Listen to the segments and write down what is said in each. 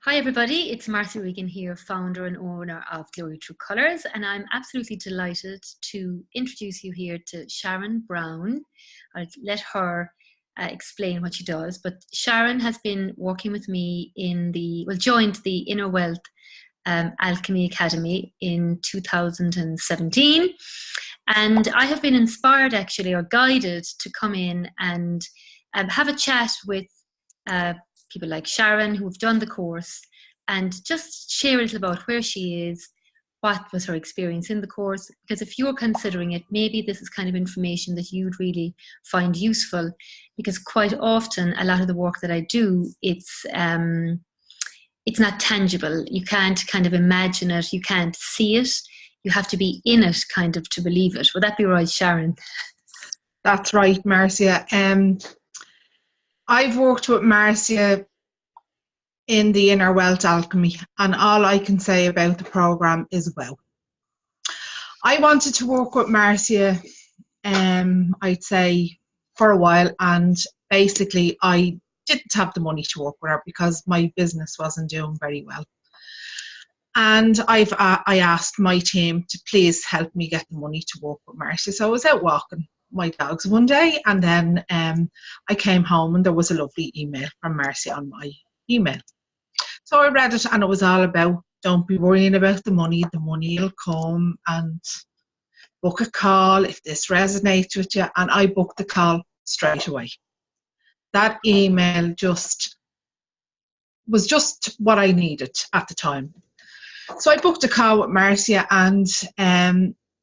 Hi everybody, it's Marcy Regan here, founder and owner of Glory True Colours, and I'm absolutely delighted to introduce you here to Sharon Brown. I'll let her explain what she does, but Sharon has been working with me joined the Inner Wealth Alchemy Academy in 2017, and I have been inspired actually, or guided, to come in and have a chat with people like Sharon who've done the course and just share a little about where she is, what was her experience in the course, because if you're considering it, maybe this is kind of information that you'd really find useful, because quite often a lot of the work that I do, it's not tangible. You can't kind of imagine it, you can't see it, you have to be in it kind of to believe it. Would that be right, Sharon? That's right, Marcia. I've worked with Marcia in the Inner Wealth Alchemy, and all I can say about the program is wow. I wanted to work with Marcia, I'd say, for a while, and basically I didn't have the money to work with her because my business wasn't doing very well. And I asked my team to please help me get the money to work with Marcia. So I was out walking my dogs one day, and then I came home and there was a lovely email from Marcia on my email. So I read it, and it was all about, don't be worrying about the money will come, and book a call if this resonates with you. And I booked the call straight away. That email was just what I needed at the time. So I booked a call with Marcia, and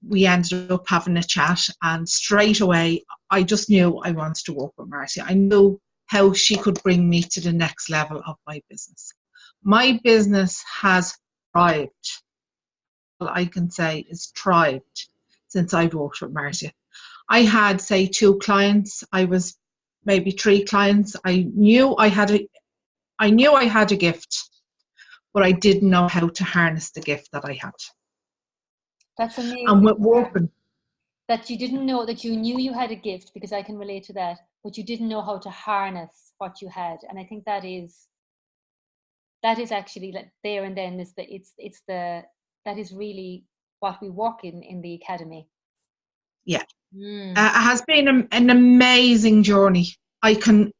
we ended up having a chat, and straight away I just knew I wanted to work with Marcia. I knew how she could bring me to the next level of my business. My business has thrived. All I can say is thrived since I've worked with Marcia. I had, say, 2 clients. I was maybe 3 clients. I knew I had a gift, but I didn't know how to harness the gift that I had. That's amazing. And with working, that you didn't know, that you knew you had a gift, because I can relate to that, but you didn't know how to harness what you had. And I think that is actually, like, there and then that is really what we work in the academy. Yeah. It has been an amazing journey. I can,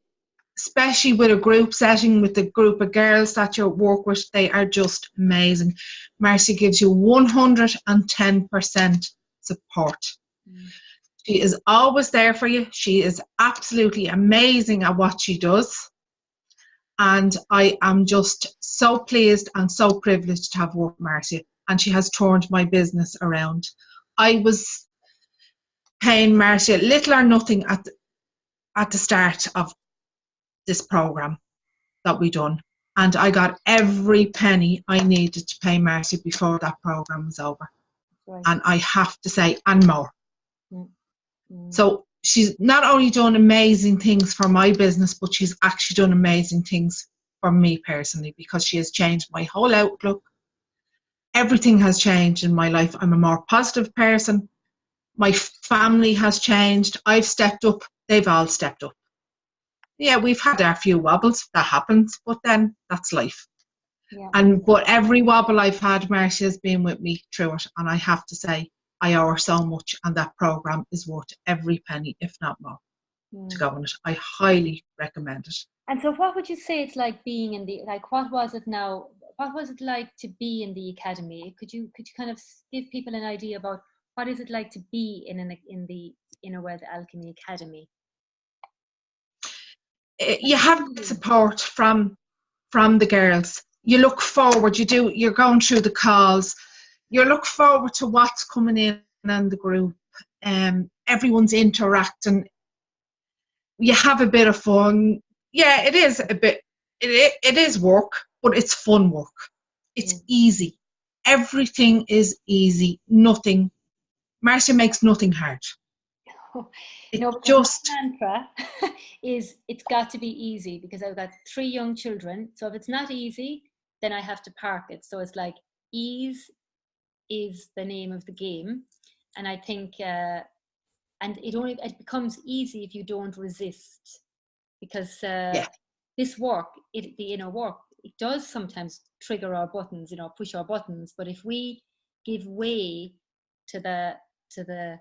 especially with a group setting, with the group of girls that you work with, they are just amazing. Marcia gives you 110% support. She is always there for you. She is absolutely amazing at what she does. And I am just so pleased and so privileged to have worked with Marcia. And she has turned my business around. I was paying Marcia little or nothing at the start of this program that we done, and I got every penny I needed to pay Marcia before that program was over. Right. And I have to say, and more. So she's not only done amazing things for my business, but she's actually done amazing things for me personally, because she has changed my whole outlook. Everything has changed in my life. I'm a more positive person. My family has changed. I've stepped up. They've all stepped up. Yeah, we've had our few wobbles. That happens, but then that's life. Yeah. But every wobble I've had, Marcia has been with me through it, and I have to say, I owe her so much, and that program is worth every penny, if not more, to go on it. I highly recommend it. And so, what would you say it's like being in the, like, what was it like to be in the academy? Could you kind of give people an idea about what is it like to be in the Inner Wealth Alchemy Academy? You have support from the girls. You look forward. You're going through the calls. You look forward to what's coming in the group. Everyone's interacting. You have a bit of fun. Yeah, it is a bit. It is work, but it's fun work. It's easy. Everything is easy. Nothing. Marcia makes nothing hard. Just my mantra is, it's got to be easy, because I've got 3 young children. So if it's not easy, then I have to park it. So it's like, ease is the name of the game. And I think, and it becomes easy if you don't resist, because this work, the inner work, it does sometimes trigger our buttons, push our buttons. But if we give way to the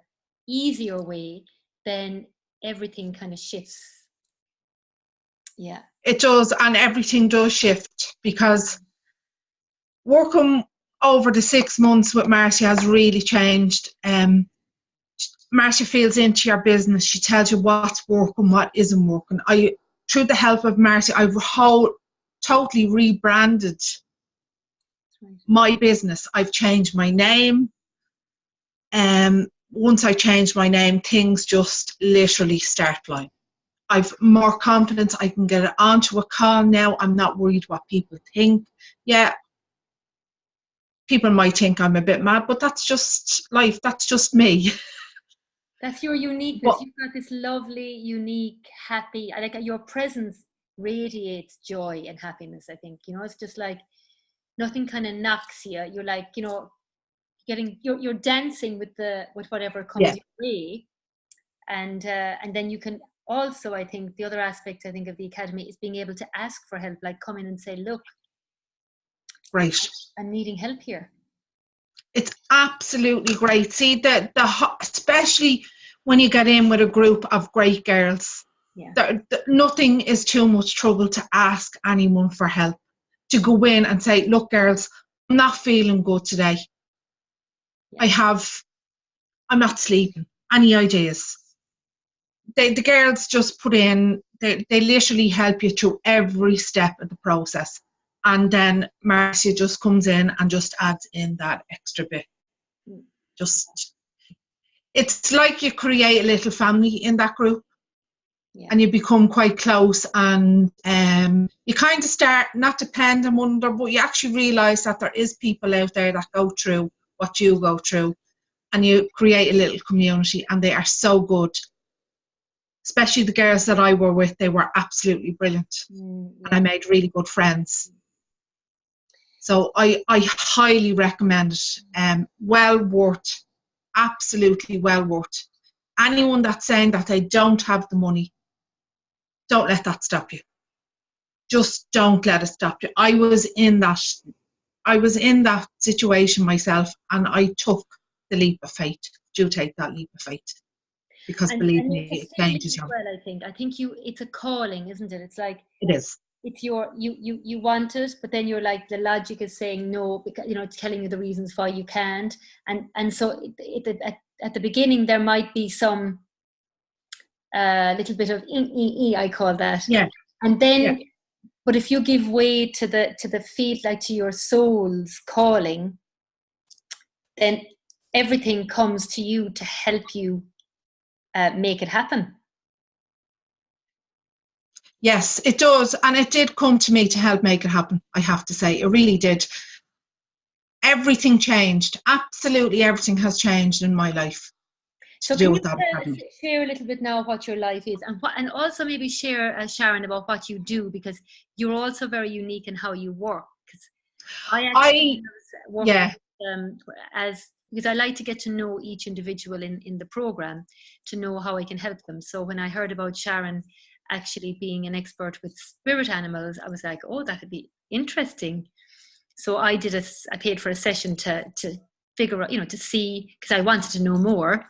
easier way, then everything kind of shifts. Yeah, it does, and everything does shift, because working over the 6 months with Marcia has really changed. Marcia feels into your business. She tells you what's working, what isn't working. Through the help of Marcia, I've totally rebranded my business. I've changed my name. Once I changed my name, things just literally start flying. I've more confidence. I can get it onto a call now. I'm not worried what people think. Yeah, people might think I'm a bit mad, but that's just life. That's just me. That's your uniqueness. You've got this lovely, unique, happy, like your presence radiates joy and happiness, I think. It's just like nothing kind of knocks you. You're like, you're dancing with whatever comes your way. And then you can also, I think, the other aspect, I think, of the Academy is being able to ask for help, like come in and say, look, right, I'm needing help here. It's absolutely great. See, especially when you get in with a group of great girls, nothing is too much trouble to ask anyone for help. To go in and say, look, girls, I'm not feeling good today. I'm not sleeping. Any ideas? The girls just put in, they literally help you through every step of the process. And then Marcia just comes in and just adds in that extra bit. It's like you create a little family in that group, and you become quite close, and you kind of start not depend on one another, but you actually realise that there is people out there that go through what you go through, and you create a little community, and they are so good. Especially the girls that I were with, they were absolutely brilliant. And I made really good friends. So I highly recommend it. Well worth, absolutely well worth. Anyone that's saying that they don't have the money, don't let that stop you. Just don't let it stop you. I was in that situation myself, and I took the leap of faith. Do take that leap of faith. Because believe me, it changes you. Well, I think it's a calling, isn't it? It's like it is. It's you want it, but then you're like, the logic is saying no, because it's telling you the reasons why you can't, and so at the beginning there might be some little bit of I call that, and then but if you give way to the feel, like to your soul's calling, then everything comes to you to help you make it happen. Yes, it does. And it did come to me to help make it happen, I have to say. It really did. Everything changed. Absolutely everything has changed in my life. So can you share a little bit now what your life is, and also maybe share, Sharon, about what you do, because you're also very unique in how you work. Because I actually work because I like to get to know each individual in the program, to know how I can help them. So when I heard about Sharon actually being an expert with spirit animals, I was like, oh, that could be interesting. So I paid for a session to figure out, to see, because I wanted to know more.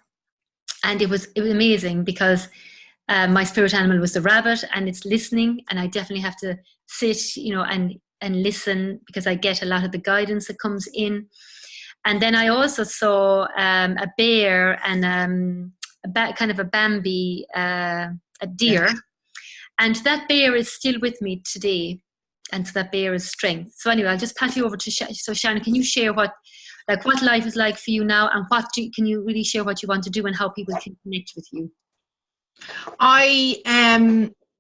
And it was amazing, because my spirit animal was the rabbit, and it's listening, and I definitely have to sit, and listen, because I get a lot of the guidance that comes in. And then I also saw a bear and kind of a Bambi, a deer. Yeah. And that bear is still with me today. And so that bear is strength. So anyway, I'll just pass you over to So Sharon, can you share what life is like for you now, and can you really share what you want to do and how people can connect with you?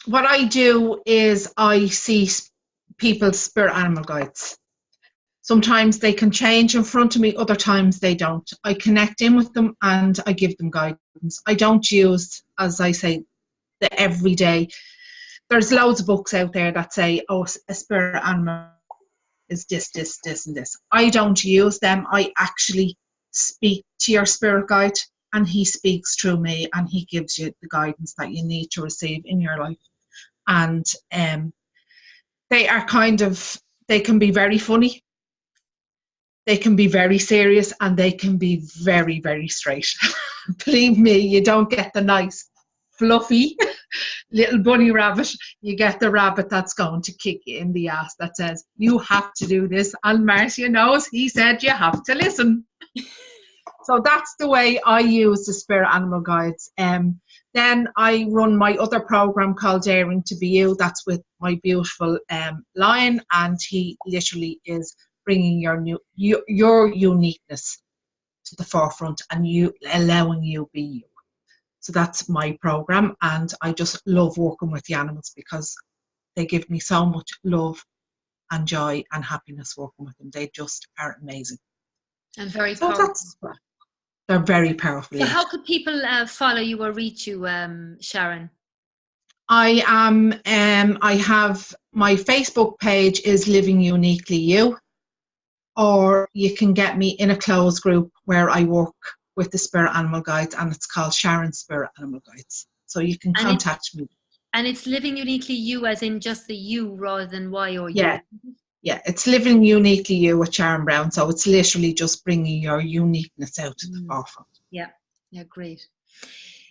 What I do is I see people's spirit animal guides. Sometimes they can change in front of me, other times they don't. I connect in with them and I give them guidance. I don't use, as I say, the everyday. There's loads of books out there that say, oh, a spirit animal is this, and this. I don't use them. I actually speak to your spirit guide, and he speaks through me, and he gives you the guidance that you need to receive in your life. And they are kind of They can be very funny, they can be very serious, and they can be very, very straight. Believe me, you don't get the nice, fluffy little bunny rabbit. You get the rabbit that's going to kick you in the ass, that says, you have to do this. And Marcia knows, he said you have to listen. So that's the way I use the spirit animal guides. Then I run my other program called Daring to Be You. That's with my beautiful lion, and he literally is bringing your uniqueness to the forefront and you allowing you be you. So that's my program, and I just love working with the animals because they give me so much love and joy and happiness working with them. They just are amazing. And very powerful. They're very powerful. So how could people follow you or reach you, Sharon? I have my Facebook page is Living Uniquely You, or you can get me in a closed group where I work with the Spirit Animal Guides, and it's called Sharon Spirit Animal Guides. So you can contact me. And it's Living Uniquely You, as in just the you rather than Y or yeah. you. Yeah, it's Living Uniquely You with Sharon Brown. So it's literally just bringing your uniqueness out to the forefront. Yeah, great.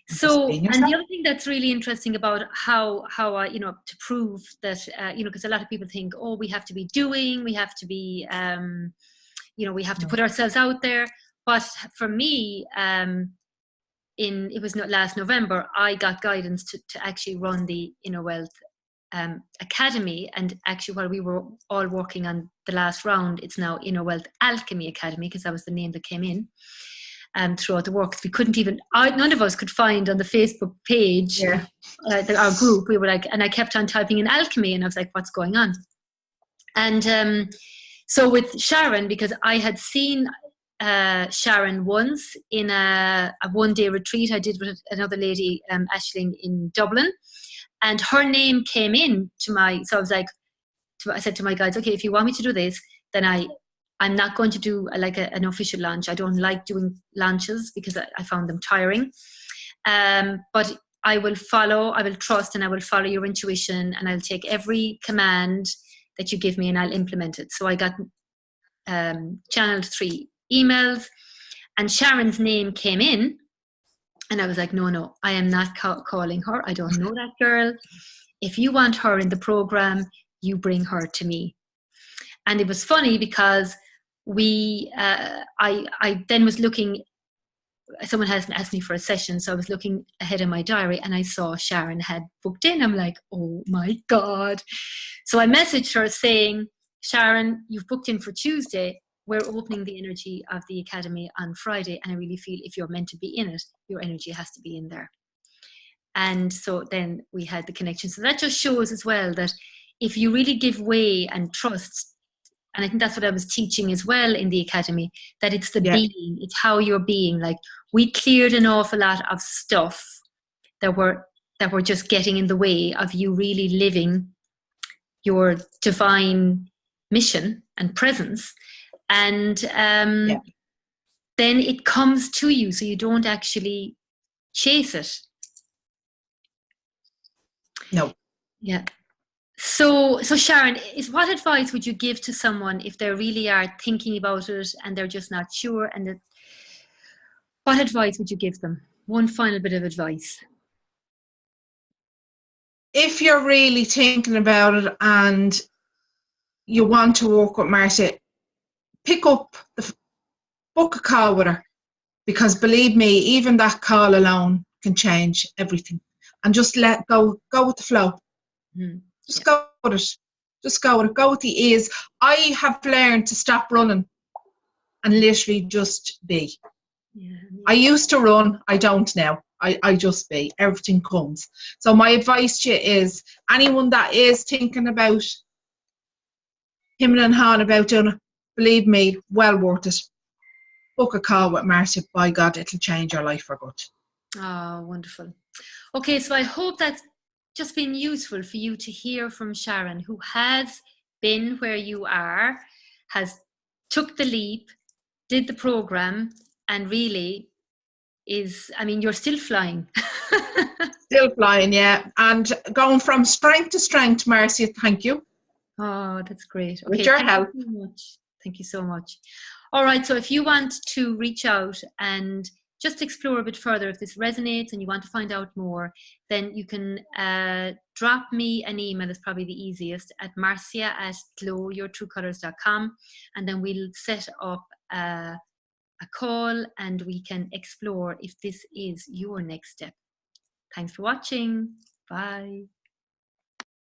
So, and the other thing that's really interesting about how I, to prove that, because a lot of people think, oh, we have to be doing, we have to be, we have to put ourselves out there. But for me, it was last November, I got guidance to actually run the Inner Wealth Academy, and actually while we were all working on the last round, it's now Inner Wealth Alchemy Academy, because that was the name that came in throughout the work. We couldn't even, none of us could find on the Facebook page, our group. We were like, and I kept on typing in alchemy, and I was like, what's going on? And so with Sharon, because I had seen Sharon once in a one-day retreat I did with another lady, Aisling, in Dublin, and her name came in to so I was like, I said to my guides, okay, if you want me to do this, then I'm not going to do an official launch. I don't like doing launches because I found them tiring. But I will trust, and I will follow your intuition, and I'll take every command that you give me and I'll implement it. So I got channeled 3 emails, and Sharon's name came in, and I was like, no, I am not calling her. I don't know that girl. If you want her in the program, you bring her to me. And it was funny because I then was looking, someone has asked me for a session, so I was looking ahead in my diary, and I saw Sharon had booked in. I'm like, oh my God. So I messaged her saying, Sharon, you've booked in for Tuesday. We're opening the energy of the Academy on Friday, and I really feel if you're meant to be in it, your energy has to be in there. And so then we had the connection. So that just shows as well that if you really give way and trust, and I think that's what I was teaching as well in the Academy, that it's the being, it's how you're being. Like, we cleared an awful lot of stuff that were just getting in the way of you really living your divine mission and presence. And then it comes to you, so you don't actually chase it. No. Yeah. So Sharon, what advice would you give to someone if they really are thinking about it and they're just not sure? And what advice would you give them? One final bit of advice. If you're really thinking about it and you want to work with Marcia, pick up book a call with her, because believe me, even that call alone can change everything. And just go with the flow. Just go with it. Just go with it. Go with the ease. I have learned to stop running and literally just be. I used to run. I don't now. I just be. Everything comes. So my advice to you is, anyone that is thinking about him and Han about doing it, believe me, well worth it. Book a call with Marcia. By God, it'll change your life for good. Oh, wonderful. Okay, so I hope that's just been useful for you to hear from Sharon, who has been where you are, has took the leap, did the program, and really is, you're still flying. Still flying, yeah. And going from strength to strength, Marcia, thank you. Oh, that's great. With Okay, your thank help. you so much. Thank you so much. All right, so if you want to reach out and just explore a bit further, if this resonates and you want to find out more, then you can drop me an email. That's probably the easiest, at marcia@glowyourtruecolors.com, and then we'll set up a call and we can explore if this is your next step. Thanks for watching. Bye.